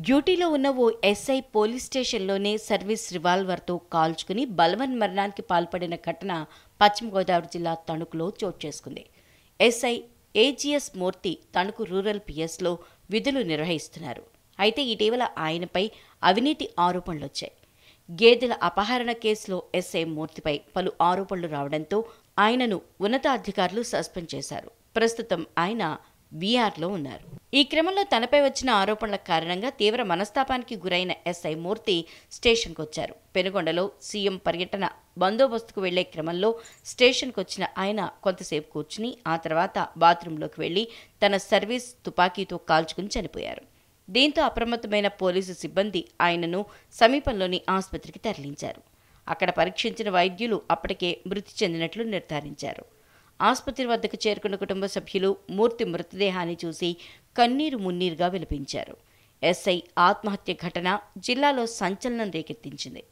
డ్యూటీలో ఉన్న ఓ SI police స్టేషన్లోనే service రివాల్వర్తో కాల్చుకుని బలవన్ మరణానికి పాల్పడిన ఘటన పశ్చిమ గోదావరి జిల్లా తణుకులో చోటు చేసుకుంది. ఎస్ఐ ఏజీఎస్ మూర్తి తణుకు రూరల్ పిఎస్లో విధులు నిర్వహిస్తున్నారు. అయితే ఇటీవల ఆయనపై అవినీతి ఆరోపణలొచ్చాయి. గేదెల అపహరణ కేసులో ఎస్ఐ మూర్తిపై పలు ఆరోపణలు రావడంతో ఆయనను ఉన్నతాధికారులు సస్పెండ్ చేశారు. ప్రస్తుతం ఆయన వీఆర్లో ఉన్నారు. ఈ క్రమంలో తనపై వచ్చిన ఆరోపణల కారణంగా తీవ్ర మనస్తాపానికి గురైన ఎస్ఐ మూర్తి స్టేషన్కొచ్చారు. పెనుగొండలో సీఎం పర్యటన బందోబస్తుకు వెళ్లే క్రమంలో స్టేషన్కొచ్చిన ఆయన కొంతసేపు కూర్చుని ఆ తర్వాత బాత్రూంలోకి వెళ్లి తన సర్వీస్ తుపాకీతో కాల్చుకుని చనిపోయారు. దీంతో అప్రమత్తమైన పోలీసు సిబ్బంది ఆయనను సమీపంలోని ఆసుపత్రికి తరలించారు. అక్కడ పరీక్షించిన వైద్యులు అప్పటికే మృతి చెందినట్లు నిర్ధారించారు. ఆసుపత్రి వద్దకు చేరుకున్న కుటుంబ సభ్యులు మూర్తి మృతదేహాన్ని చూసి కన్నీరు మున్నీరుగా విలపించారు. ఎస్ఐ ఆత్మహత్య ఘటన జిల్లాలో సంచలనం రేకెత్తించింది.